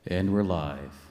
And we're live.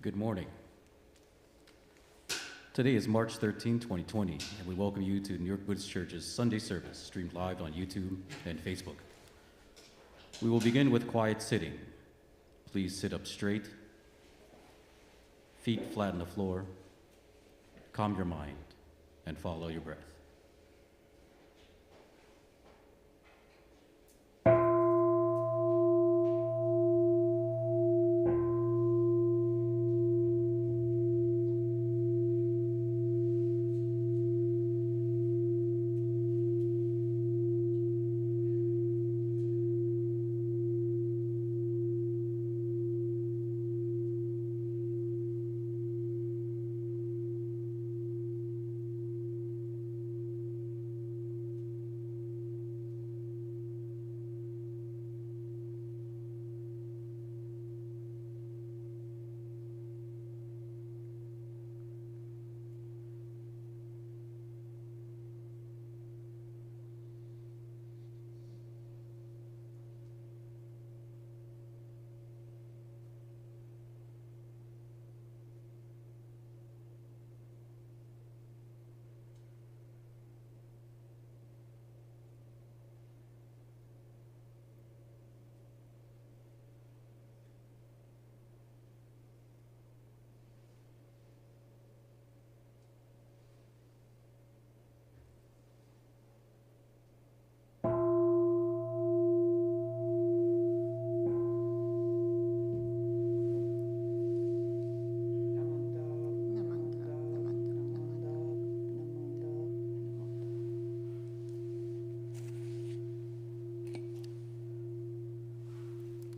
Good morning. Today is March 13, 2020, and we welcome you to New York Buddhist Church's Sunday service, streamed live on YouTube and Facebook. We will begin with quiet sitting. Please sit up straight, feet flat on the floor, calm your mind, and follow your breath.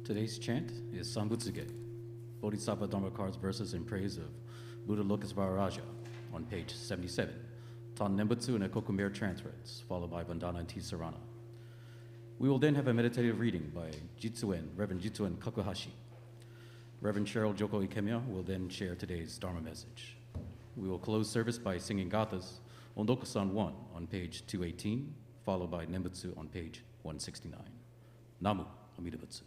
Today's chant is SAM-BUTSU-GE, Bodhisattva Dharmā-KARA'S verses in praise of Buddha LOKEŞVARA-RājA on page 77, TAN-NEMBUTSU and Ekoku Transference, followed by Vandana and Tisarana. We will then have a meditative reading by Reverend Jitsuen Kakuhashi. Reverend Cheryl Joko Ikemiya will then share today's Dharma message. We will close service by singing Gatha's Ondokusan I on page 218, followed by Nembutsu on page 169. Namu Amida Butsu.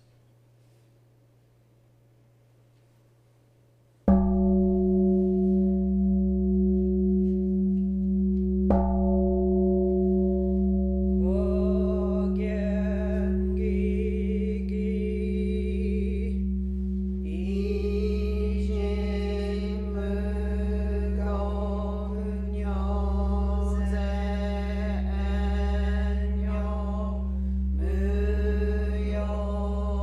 Yo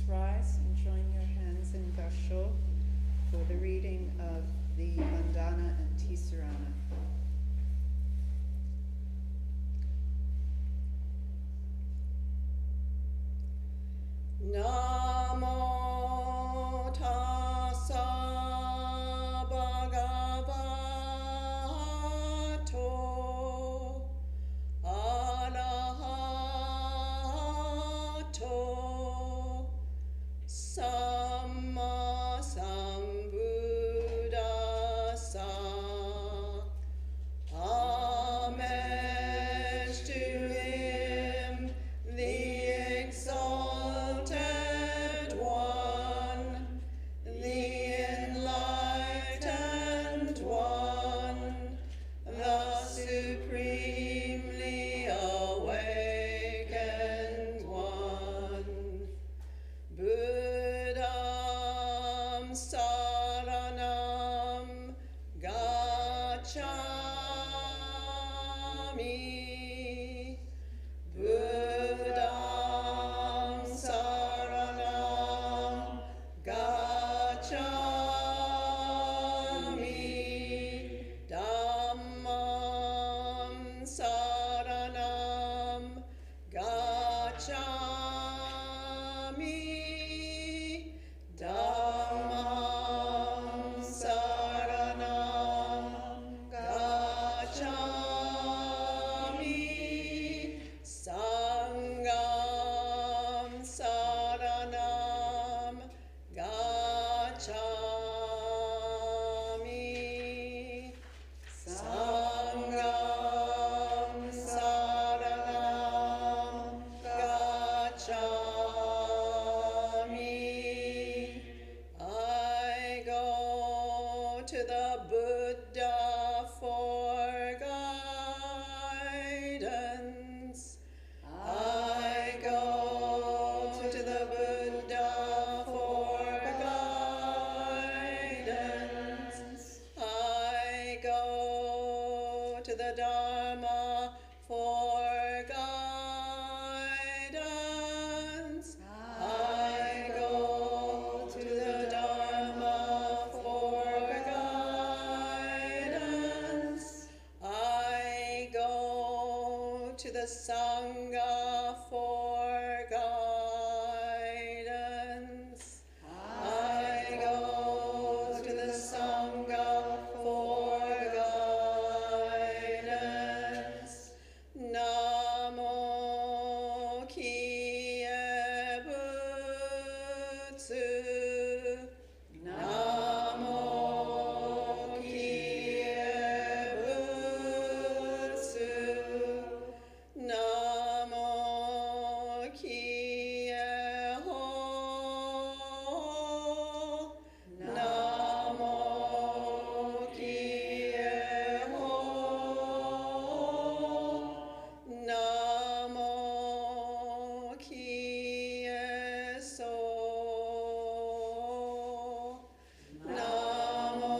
rise and join your hands in Gassho for the reading of the Vandana and Tisarana. Namo tassa bhagavato arahato samma-sambuddhassa. Homage to him, the exalted one, the enlightened one, the supremely awakened one. Buddham saranam gacchami. Buddham saranam gacchami. Dhammam saranam gacchami. Dhammam saranam gacchami. Sangham saranam gacchami. Sangham saranam gacchami. I go to the Buddha for guidance. I go to the Buddha for guidance. I go to the Dharma for guidance. I go to the Dharma for guidance. I go to the Sangha for guidance. I go to the Sangha for guidance. Namo Kyebutsu. Namo Kyebutsu. Namo Kyeho. Namo Kyeho. Namo Kyeso. Namo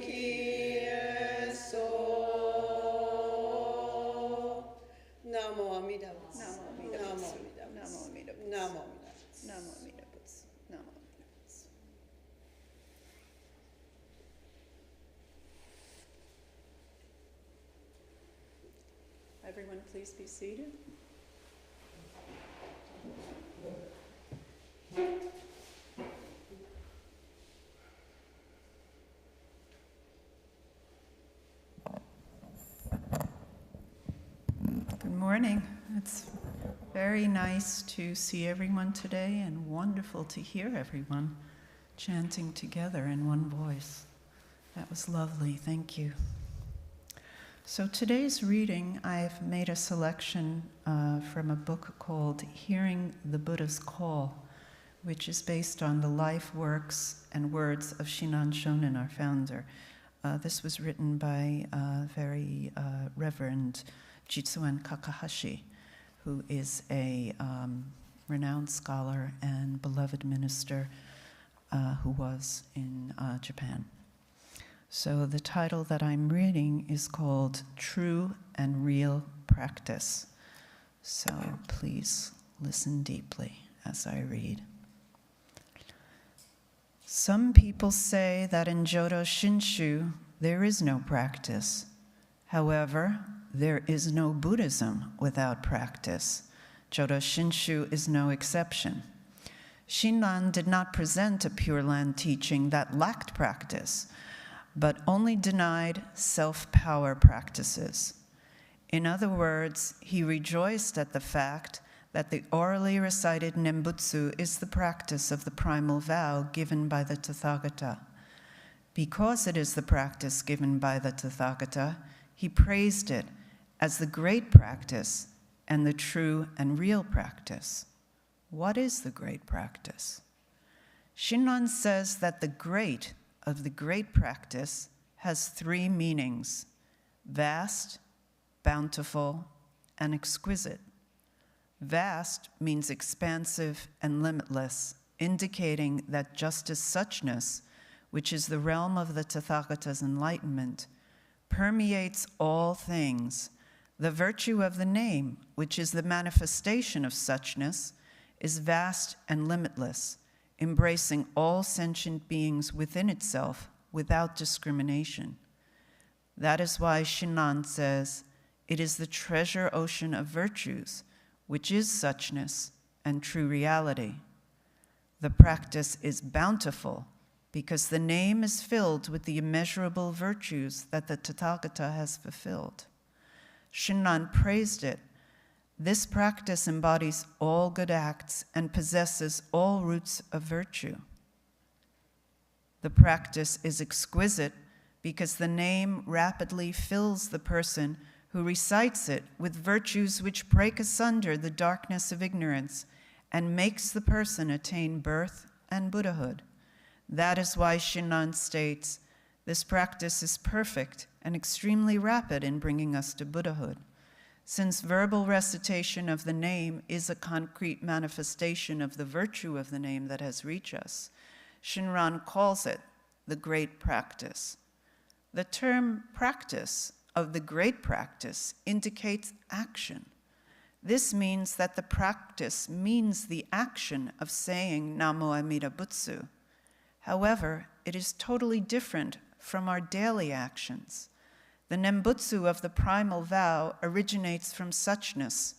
Kyeso. Namo Amida Butsu. Namo Amida Butsu. Namo Amida Butsu. Namo Amida Butsu. Namo Amida Butsu. Everyone, please be seated. Good morning. It's very nice to see everyone today and wonderful to hear everyone chanting together in one voice. That was lovely. Thank you. So today's reading, I've made a selection from a book called Hearing the Buddha's Call, which is based on the life, works, and words of Shinran Shonin, our founder. This was written by very Reverend Jitsuen Kakahashi, who is a renowned scholar and beloved minister who was in Japan. So the title that I'm reading is called True and Real Practice. So please listen deeply as I read. Some people say that in Jodo Shinshu there is no practice. However, there is no Buddhism without practice. Jodo Shinshu is no exception. Shinran did not present a Pure Land teaching that lacked practice, but only denied self-power practices. In other words, he rejoiced at the fact that the orally recited Nembutsu is the practice of the primal vow given by the Tathagata. Because it is the practice given by the Tathagata, he praised it as the great practice and the true and real practice. What is the great practice? Shinran says that the great of the great practice has three meanings: vast, bountiful, and exquisite. Vast means expansive and limitless, indicating that just as suchness, which is the realm of the Tathagata's enlightenment, permeates all things, the virtue of the name, which is the manifestation of suchness, is vast and limitless, embracing all sentient beings within itself without discrimination. That is why Shinran says, it is the treasure ocean of virtues, which is suchness and true reality. The practice is bountiful because the name is filled with the immeasurable virtues that the Tathagata has fulfilled. Shinran praised it. This practice embodies all good acts and possesses all roots of virtue. The practice is exquisite because the name rapidly fills the person who recites it with virtues which break asunder the darkness of ignorance and makes the person attain birth and Buddhahood. That is why Shinran states, this practice is perfect and extremely rapid in bringing us to Buddhahood. Since verbal recitation of the name is a concrete manifestation of the virtue of the name that has reached us, Shinran calls it the great practice. The term practice of the great practice indicates action. This means that the practice means the action of saying Namo Amida Butsu. However, it is totally different from our daily actions. The Nembutsu of the primal vow originates from suchness.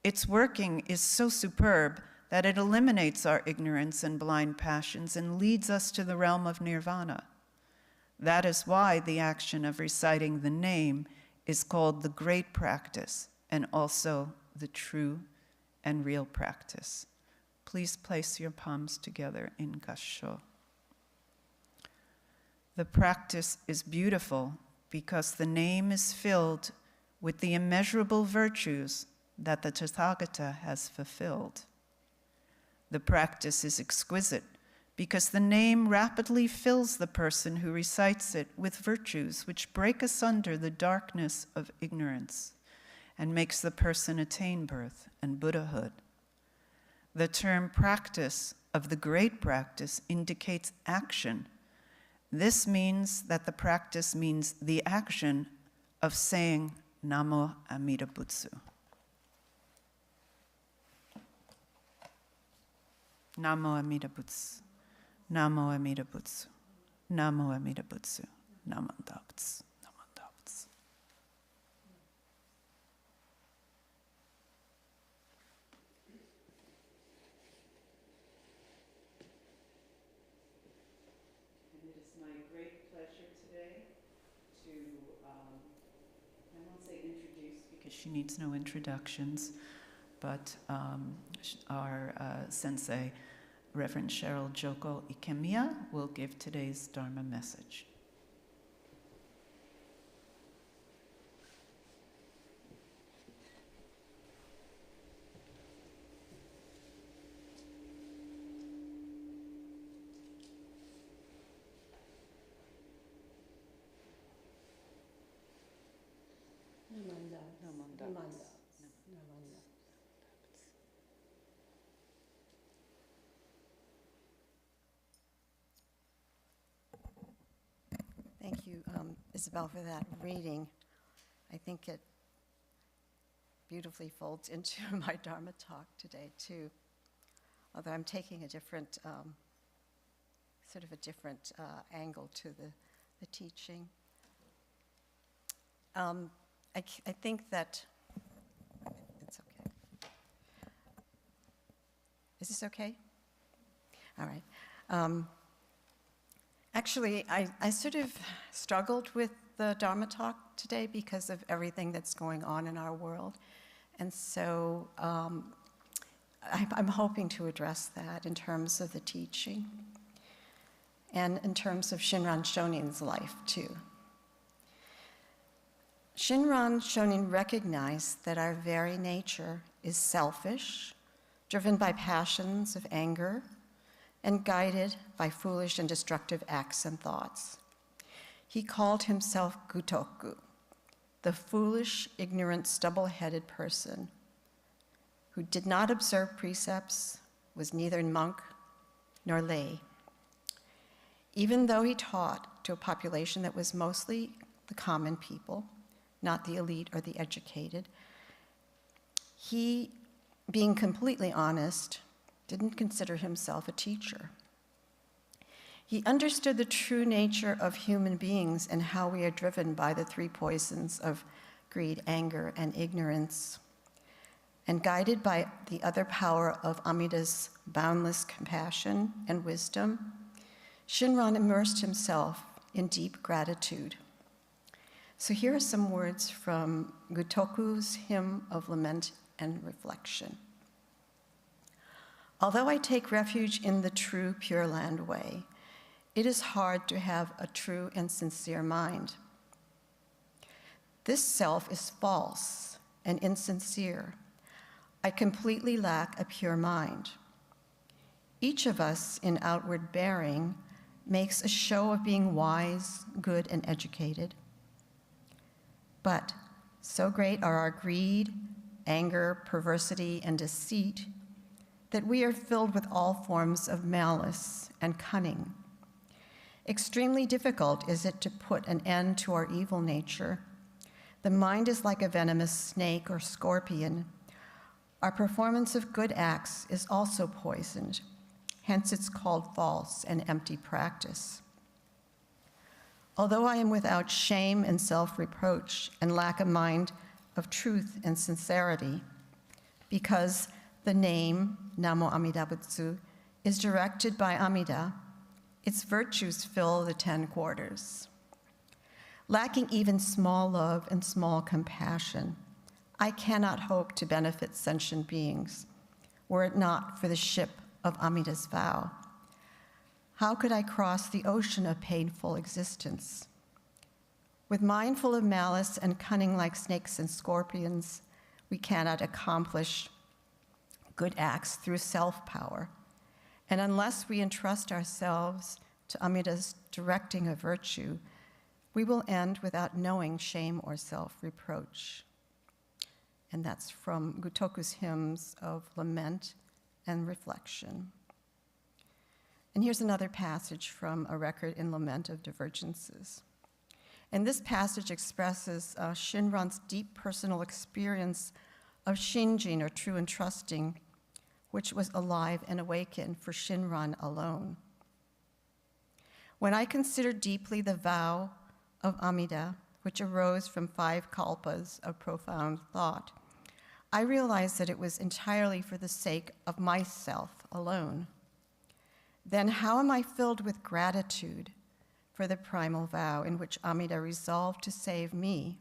Its working is so superb that it eliminates our ignorance and blind passions and leads us to the realm of nirvana. That is why the action of reciting the name is called the great practice and also the true and real practice. Please place your palms together in Gassho. The practice is beautiful because the name is filled with the immeasurable virtues that the Tathagata has fulfilled. The practice is exquisite because the name rapidly fills the person who recites it with virtues which break asunder the darkness of ignorance and makes the person attain birth and Buddhahood. The term practice of the great practice indicates action. This means that the practice means the action of saying Namo Amida Butsu. Namo Amida Butsu. Namo Amida Butsu. Namo Amida Butsu. Namo Butsu. Namo Butsu. And it is my great pleasure today to, I won't say introduce because she needs no introductions, but our sensei, Reverend Cheryl Joko Ikemiya, will give today's Dharma message. Thank you, Isabel, for that reading. I think it beautifully folds into my Dharma talk today, too. although I'm taking a different, sort of a different angle to the teaching. I think that, it's okay. Is this okay? All right. Actually, I sort of struggled with the Dharma talk today because of everything that's going on in our world. And so I'm hoping to address that in terms of the teaching and in terms of Shinran Shonin's life, too. Shinran Shonin recognized that our very nature is selfish, driven by passions of anger, and guided by foolish and destructive acts and thoughts. He called himself Gutoku, the foolish, ignorant, stubble-headed person who did not observe precepts, was neither monk nor lay. Even though he taught to a population that was mostly the common people, not the elite or the educated, he, being completely honest, didn't consider himself a teacher. He understood the true nature of human beings and how we are driven by the three poisons of greed, anger, and ignorance. And guided by the other power of Amida's boundless compassion and wisdom, Shinran immersed himself in deep gratitude. So here are some words from Gutoku's hymn of lament and reflection. Although I take refuge in the true Pure Land way, it is hard to have a true and sincere mind. This self is false and insincere. I completely lack a pure mind. Each of us in outward bearing makes a show of being wise, good, and educated. But so great are our greed, anger, perversity, and deceit that we are filled with all forms of malice and cunning. Extremely difficult is it to put an end to our evil nature. The mind is like a venomous snake or scorpion. Our performance of good acts is also poisoned, hence it's called false and empty practice. Although I am without shame and self-reproach and lack a mind of truth and sincerity, because the name, Namo Amida Butsu, is directed by Amida, its virtues fill the 10 quarters. Lacking even small love and small compassion, I cannot hope to benefit sentient beings, were it not for the ship of Amida's vow. How could I cross the ocean of painful existence? With mind full of malice and cunning like snakes and scorpions, we cannot accomplish good acts through self-power. And unless we entrust ourselves to Amida's directing of virtue, we will end without knowing shame or self-reproach. And that's from Gutoku's hymns of lament and reflection. And here's another passage from a record in Lament of Divergences. And this passage expresses Shinran's deep personal experience of Shinjin, or true entrusting, which was alive and awakened for Shinran alone. When I consider deeply the vow of Amida, which arose from 5 kalpas of profound thought, I realize that it was entirely for the sake of myself alone. Then how am I filled with gratitude for the primal vow in which Amida resolved to save me,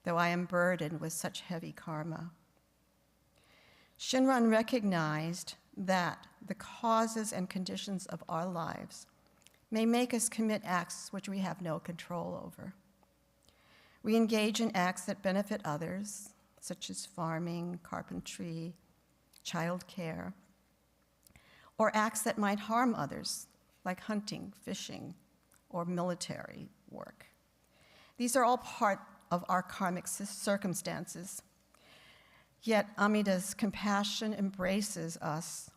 though I am burdened with such heavy karma? Shinran recognized that the causes and conditions of our lives may make us commit acts which we have no control over. We engage in acts that benefit others, such as farming, carpentry, childcare, or acts that might harm others, like hunting, fishing, or military work. These are all part of our karmic circumstances. Yet Amida's compassion embraces us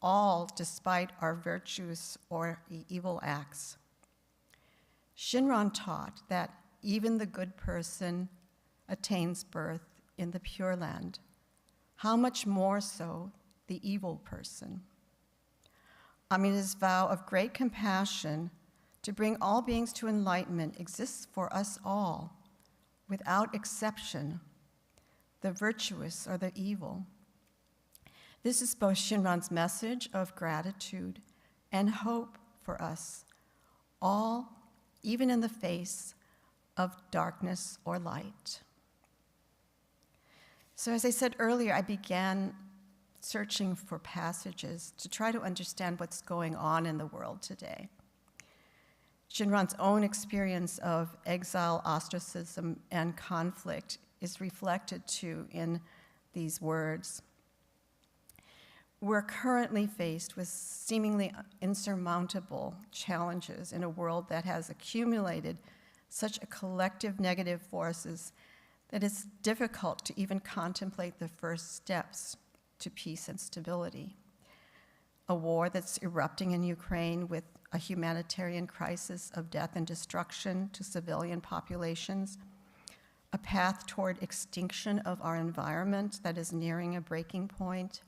all despite our virtues or evil acts. Shinran taught that even the good person attains birth in the Pure Land. How much more so the evil person? Amida's vow of great compassion to bring all beings to enlightenment exists for us all, without exception, the virtuous or the evil. This is both Shinran's message of gratitude and hope for us, all, even in the face of darkness or light. So as I said earlier, I began searching for passages to try to understand what's going on in the world today. Shinran's own experience of exile, ostracism, and conflict is reflected too in these words. We're currently faced with seemingly insurmountable challenges in a world that has accumulated such a collective negative forces that it's difficult to even contemplate the first steps to peace and stability. A war that's erupting in Ukraine with a humanitarian crisis of death and destruction to civilian populations, a path toward extinction of our environment that is nearing a breaking point,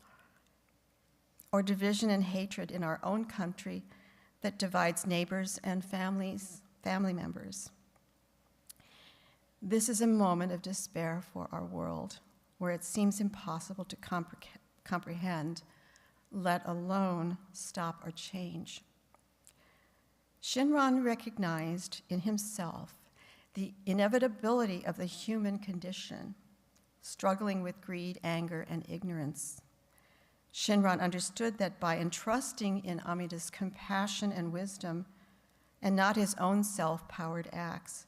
or division and hatred in our own country that divides neighbors and family members. This is a moment of despair for our world, where it seems impossible to comprehend, let alone stop or change. Shinran recognized in himself the inevitability of the human condition, struggling with greed, anger, and ignorance. Shinran understood that by entrusting in Amida's compassion and wisdom, and not his own self-powered acts,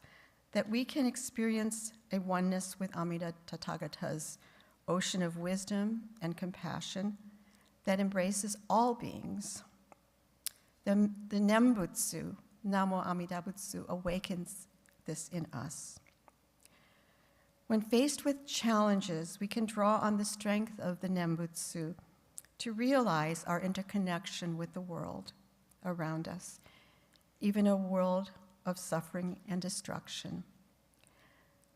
that we can experience a oneness with Amida Tathagata's ocean of wisdom and compassion that embraces all beings. The Nembutsu, Namo Amida Butsu, awakens this in us. When faced with challenges, we can draw on the strength of the Nembutsu to realize our interconnection with the world around us, even a world of suffering and destruction.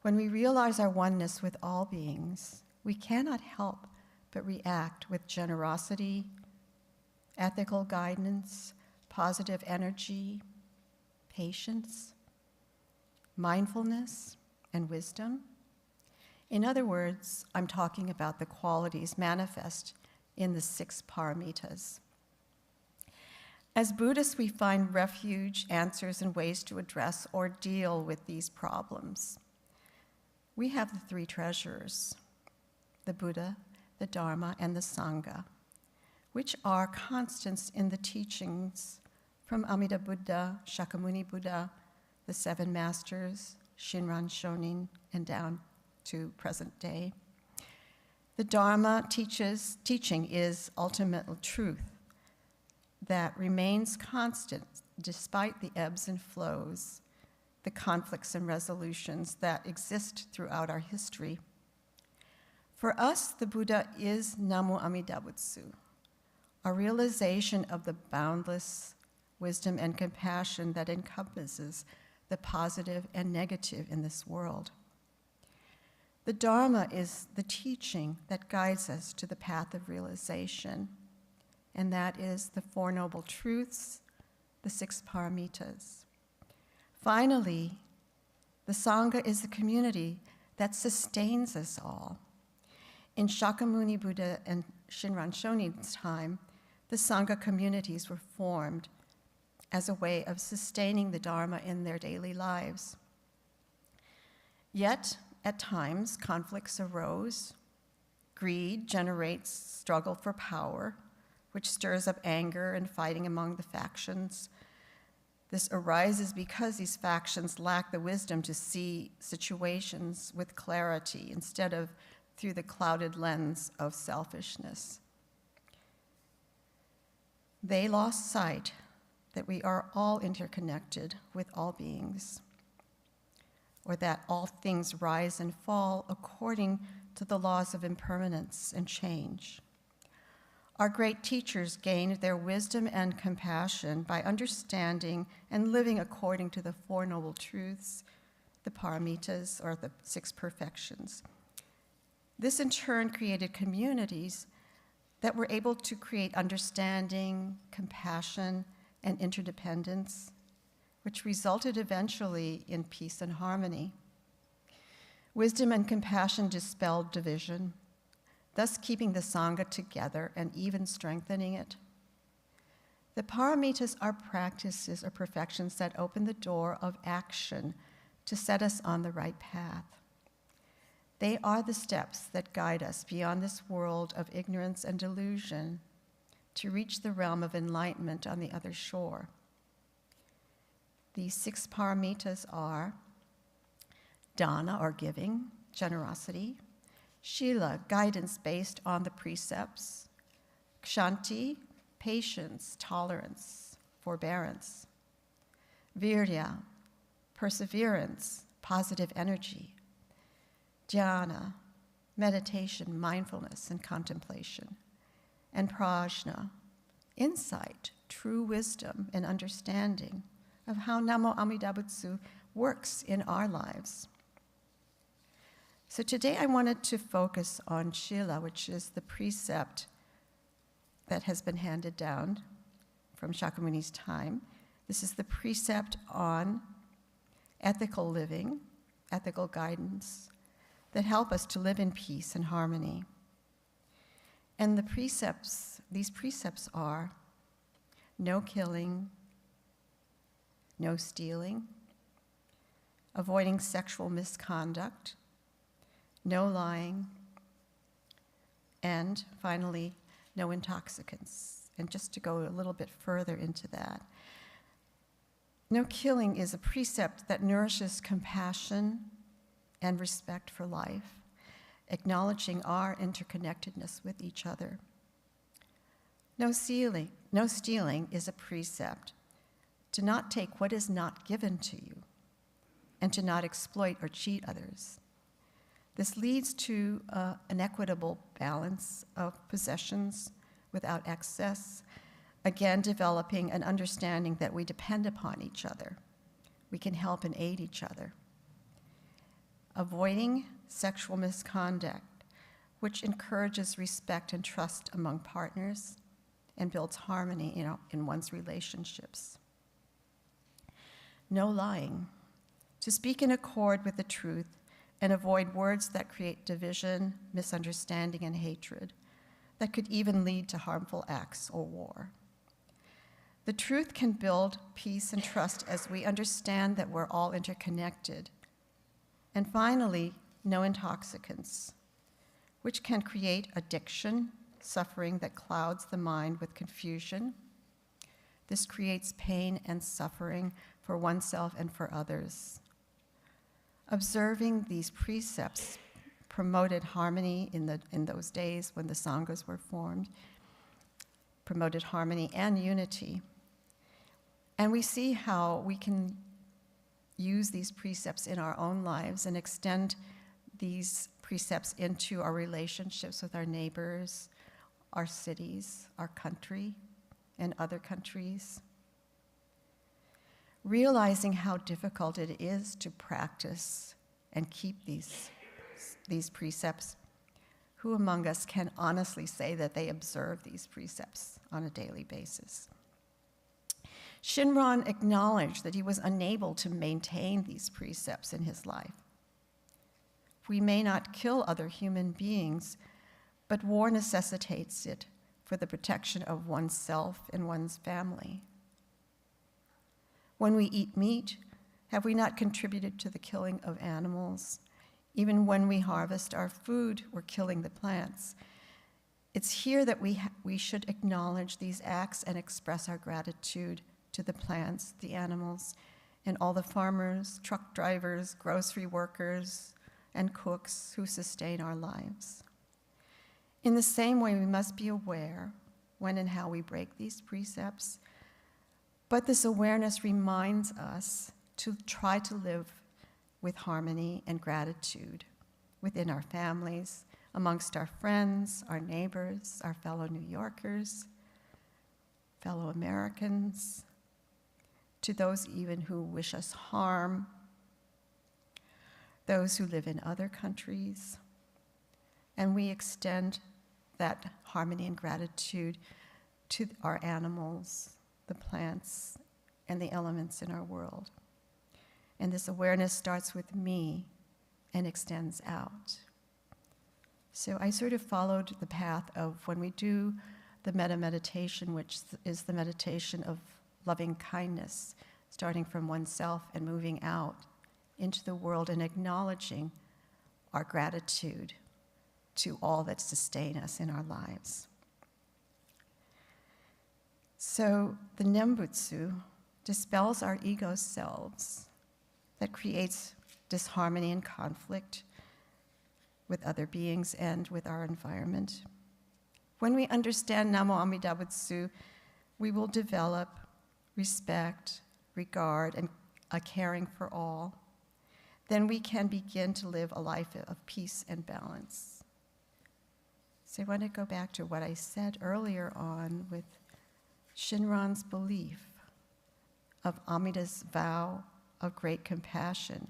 When we realize our oneness with all beings, we cannot help but react with generosity, ethical guidance, positive energy, patience, mindfulness, and wisdom. In other words, I'm talking about the qualities manifest in the 6 Paramitas. As Buddhists, we find refuge, answers, and ways to address or deal with these problems. We have the 3 treasures, the Buddha, the Dharma, and the Sangha, which are constants in the teachings from Amida Buddha, Shakyamuni Buddha, the 7 masters, Shinran Shonin, and down to present day. The Dharma teaching is ultimate truth that remains constant despite the ebbs and flows, the conflicts and resolutions that exist throughout our history. For us, the Buddha is Namo Amida Butsu, a realization of the boundless wisdom and compassion that encompasses the positive and negative in this world. The Dharma is the teaching that guides us to the path of realization, and that is the 4 Noble Truths, the 6 Paramitas. Finally, the Sangha is the community that sustains us all. In Shakyamuni Buddha and Shinran Shonin's time, the Sangha communities were formed as a way of sustaining the Dharma in their daily lives. Yet, at times, conflicts arose. Greed generates struggle for power, which stirs up anger and fighting among the factions. This arises because these factions lack the wisdom to see situations with clarity instead of through the clouded lens of selfishness. They lost sight that we are all interconnected with all beings, or that all things rise and fall according to the laws of impermanence and change. Our great teachers gained their wisdom and compassion by understanding and living according to the 4 Noble Truths, the Paramitas, or the 6 perfections. This in turn created communities that we're able to create understanding, compassion, and interdependence, which resulted eventually in peace and harmony. Wisdom and compassion dispelled division, thus keeping the Sangha together and even strengthening it. The Paramitas are practices or perfections that open the door of action to set us on the right path. They are the steps that guide us beyond this world of ignorance and delusion to reach the realm of enlightenment on the other shore. These 6 paramitas are dana, or giving, generosity; shila, guidance based on the precepts; kshanti, patience, tolerance, forbearance; virya, perseverance, positive energy; dhyana, meditation, mindfulness, and contemplation; and prajna, insight, true wisdom and understanding of how Namo Amida Butsu works in our lives. So today I wanted to focus on Shila, which is the precept that has been handed down from Shakyamuni's time. This is the precept on ethical living, ethical guidance that help us to live in peace and harmony. And these precepts are no killing, no stealing, avoiding sexual misconduct, no lying, and finally, no intoxicants. And just to go a little bit further into that, no killing is a precept that nourishes compassion and respect for life, acknowledging our interconnectedness with each other. No stealing is a precept to not take what is not given to you and to not exploit or cheat others. This leads to an equitable balance of possessions without excess, again developing an understanding that we depend upon each other. We can help and aid each other. Avoiding sexual misconduct, which encourages respect and trust among partners and builds harmony in one's relationships. No lying, to speak in accord with the truth and avoid words that create division, misunderstanding, and hatred that could even lead to harmful acts or war. The truth can build peace and trust as we understand that we're all interconnected. And finally, no intoxicants, which can create addiction, suffering that clouds the mind with confusion. This creates pain and suffering for oneself and for others. Observing these precepts promoted harmony in those days when the Sanghas were formed, promoted harmony and unity. And we see how we can use these precepts in our own lives and extend these precepts into our relationships with our neighbors, our cities, our country, and other countries. Realizing how difficult it is to practice and keep these precepts, who among us can honestly say that they observe these precepts on a daily basis? Shinran acknowledged that he was unable to maintain these precepts in his life. We may not kill other human beings, but war necessitates it for the protection of oneself and one's family. When we eat meat, have we not contributed to the killing of animals? Even when we harvest our food, we're killing the plants. It's here that we should acknowledge these acts and express our gratitude to the plants, the animals, and all the farmers, truck drivers, grocery workers, and cooks who sustain our lives. In the same way, we must be aware when and how we break these precepts, but this awareness reminds us to try to live with harmony and gratitude within our families, amongst our friends, our neighbors, our fellow New Yorkers, fellow Americans, to those even who wish us harm, those who live in other countries. And we extend that harmony and gratitude to our animals, the plants, and the elements in our world. And this awareness starts with me and extends out. So I sort of followed the path of when we do the metta meditation, which is the meditation of loving kindness, starting from oneself and moving out into the world and acknowledging our gratitude to all that sustain us in our lives. So the Nembutsu dispels our ego selves that creates disharmony and conflict with other beings and with our environment. When we understand Namo Amida Butsu, we will develop respect, regard, and a caring for all. Then we can begin to live a life of peace and balance. So I want to go back to what I said earlier on with Shinran's belief of Amida's vow of great compassion.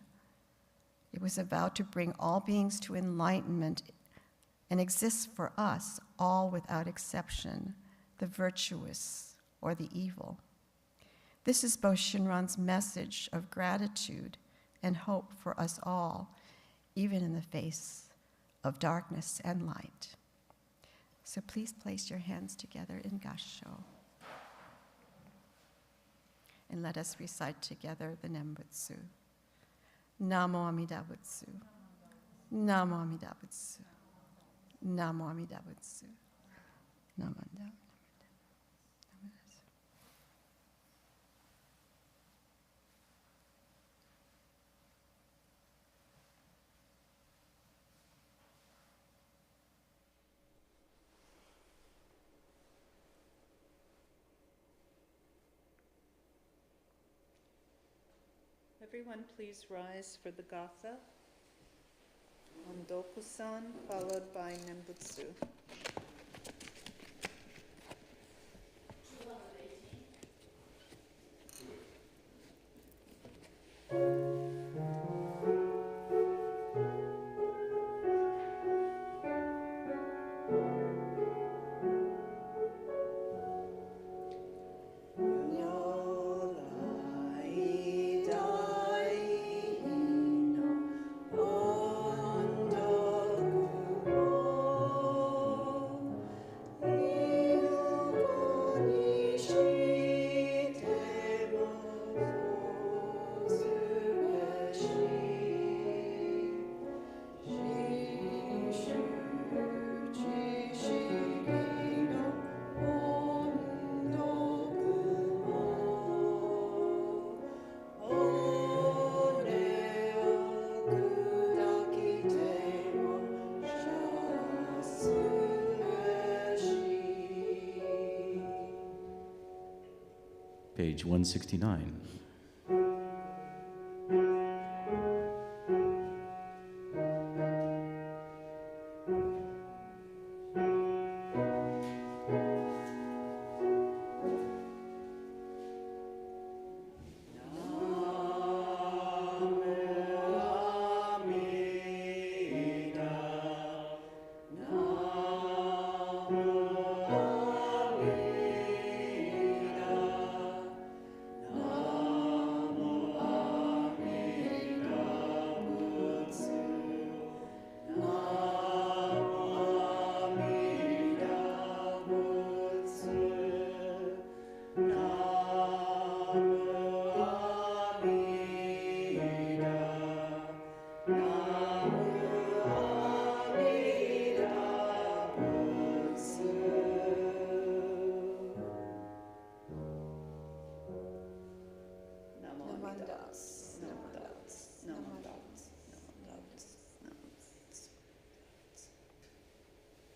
It was a vow to bring all beings to enlightenment and exist for us, all without exception, the virtuous or the evil. This is both Shinran's message of gratitude and hope for us all, even in the face of darkness and light. So please place your hands together in Gassho. And let us recite together the Nembutsu. Namo Amida Butsu. Namo Amida Butsu. Namo Amida Butsu. Namo Amida. Everyone please rise for the Gatha. Ondokusan, followed by Nembutsu. Page 169.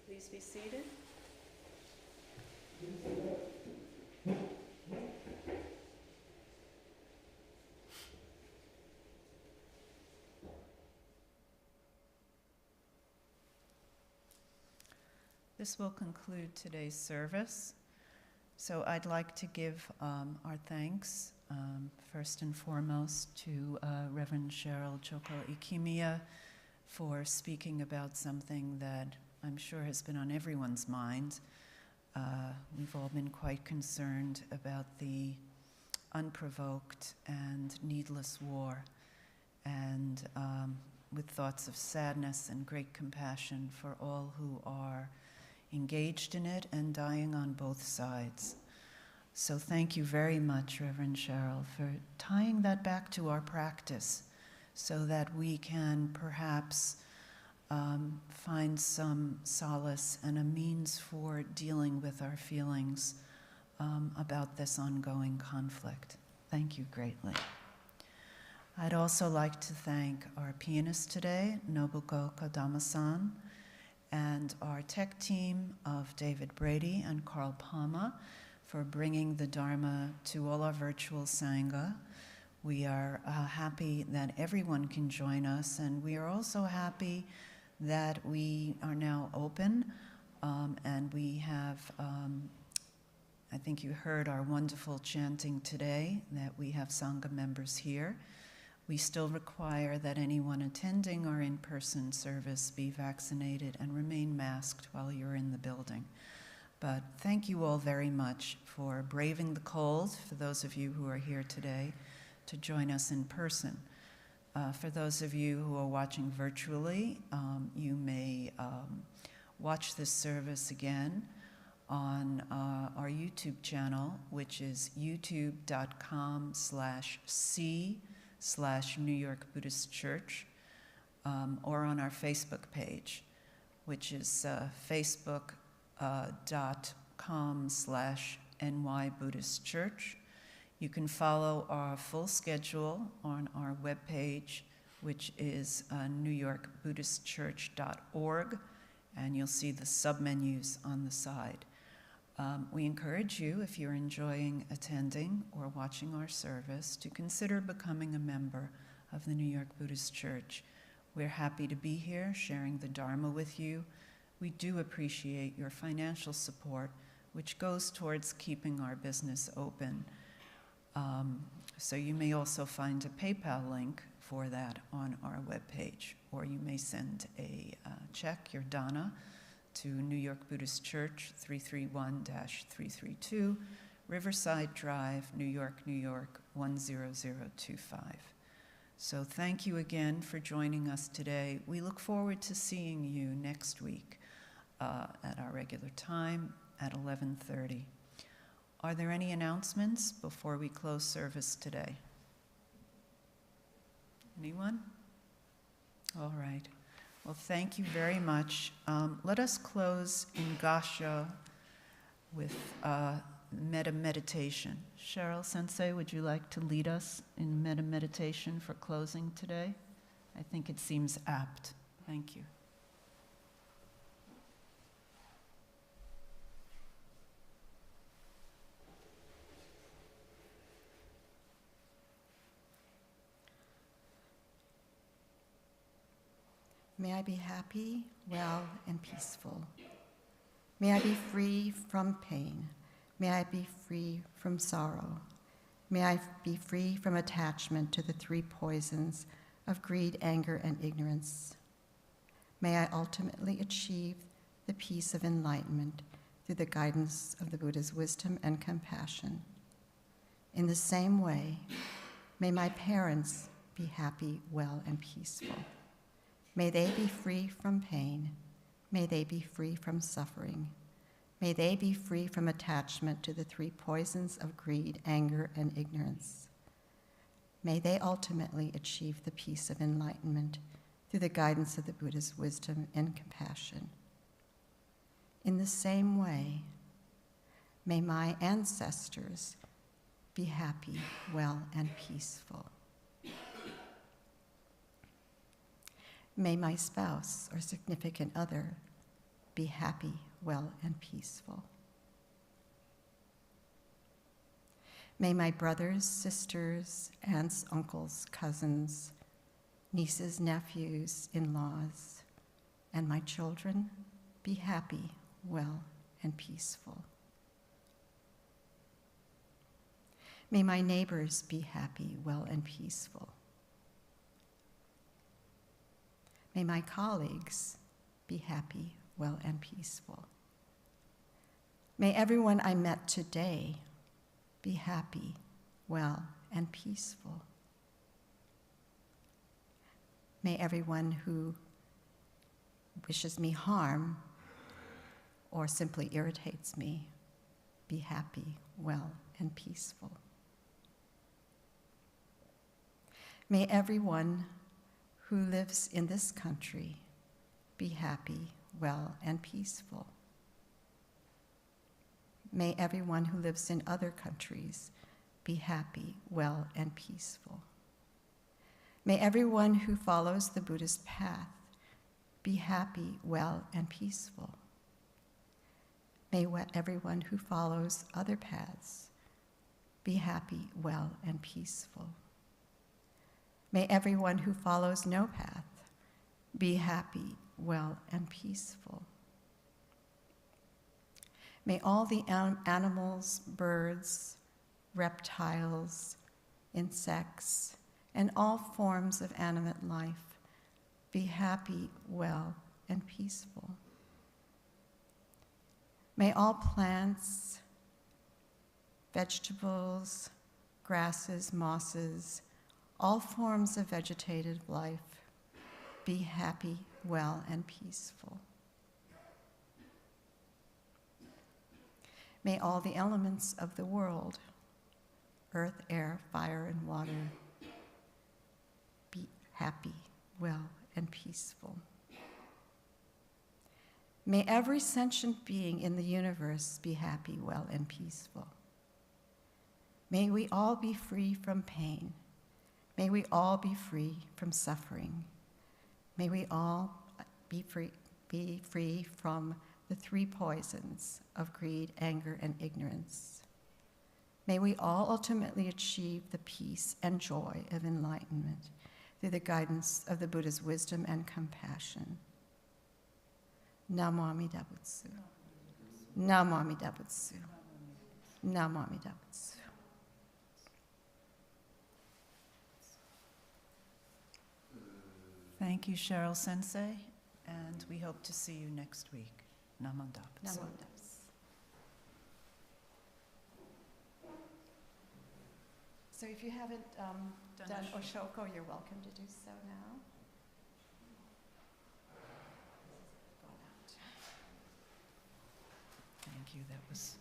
Please be seated. This will conclude today's service. So I'd like to give our thanks, first and foremost, to Reverend Cheryl, Joko, Ikemiya, for speaking about something that I'm sure has been on everyone's mind. We've all been quite concerned about the unprovoked and needless war, and with thoughts of sadness and great compassion for all who are engaged in it and dying on both sides. So thank you very much, Reverend Cheryl, for tying that back to our practice so that we can perhaps find some solace and a means for dealing with our feelings about this ongoing conflict. Thank you greatly. I'd also like to thank our pianist today, Nobuko Kodama-san, and our tech team of David Brady and Carl Palma for bringing the Dharma to all our virtual Sangha. We are happy that everyone can join us, and we are also happy that we are now open, and we have, I think you heard our wonderful chanting today, that we have Sangha members here. We still require that anyone attending our in-person service be vaccinated and remain masked while you're in the building. But thank you all very much for braving the cold, for those of you who are here today, to join us in person. For those of you who are watching virtually, you may watch this service again on our YouTube channel, which is youtube.com/C/New York Buddhist Church, or on our Facebook page, which is facebook.com/NY Buddhist Church. You can follow our full schedule on our webpage, which is newyorkbuddhistchurch.org, and you'll see the submenus on the side. We encourage you, if you're enjoying attending or watching our service, to consider becoming a member of the New York Buddhist Church. We're happy to be here sharing the Dharma with you. We do appreciate your financial support, which goes towards keeping our business open. So you may also find a PayPal link for that on our webpage, or you may send a check, your dana, to New York Buddhist Church, 331-332, Riverside Drive, New York, New York, 10025. So thank you again for joining us today. We look forward to seeing you next week at our regular time at 11:30. Are there any announcements before we close service today? Anyone? All right. Well, thank you very much. Let us close in Gassho with metta meditation. Cheryl Sensei, would you like to lead us in metta meditation for closing today? I think it seems apt. Thank you. May I be happy, well, and peaceful. May I be free from pain. May I be free from sorrow. May I be free from attachment to the three poisons of greed, anger, and ignorance. May I ultimately achieve the peace of enlightenment through the guidance of the Buddha's wisdom and compassion. In the same way, may my parents be happy, well, and peaceful. May they be free from pain. May they be free from suffering. May they be free from attachment to the three poisons of greed, anger, and ignorance. May they ultimately achieve the peace of enlightenment through the guidance of the Buddha's wisdom and compassion. In the same way, may my ancestors be happy, well, and peaceful. May my spouse or significant other be happy, well, and peaceful. May my brothers, sisters, aunts, uncles, cousins, nieces, nephews, in-laws, and my children be happy, well, and peaceful. May my neighbors be happy, well, and peaceful. May my colleagues be happy, well, and peaceful. May everyone I met today be happy, well, and peaceful. May everyone who wishes me harm or simply irritates me be happy, well, and peaceful. May everyone who lives in this country be happy, well, and peaceful. May everyone who lives in other countries be happy, well, and peaceful. May everyone who follows the Buddhist path be happy, well, and peaceful. May everyone who follows other paths be happy, well, and peaceful. May everyone who follows no path be happy, well, and peaceful. May all the animals, birds, reptiles, insects, and all forms of animate life be happy, well, and peaceful. May all plants, vegetables, grasses, mosses, all forms of vegetative life be happy, well, and peaceful. May all the elements of the world, earth, air, fire, and water, be happy, well, and peaceful. May every sentient being in the universe be happy, well, and peaceful. May we all be free from pain. May we all be free from suffering. May we all be free from the three poisons of greed, anger, and ignorance. May we all ultimately achieve the peace and joy of enlightenment through the guidance of the Buddha's wisdom and compassion. Namo Amida Butsu. Namo Amida Butsu. Namo Amida Butsu. Thank you, Cheryl Sensei, and we hope to see you next week. Namo Dapatsu. Namo Dapatsu. So if you haven't done Oshoko, you're welcome to do so now. Thank you. That was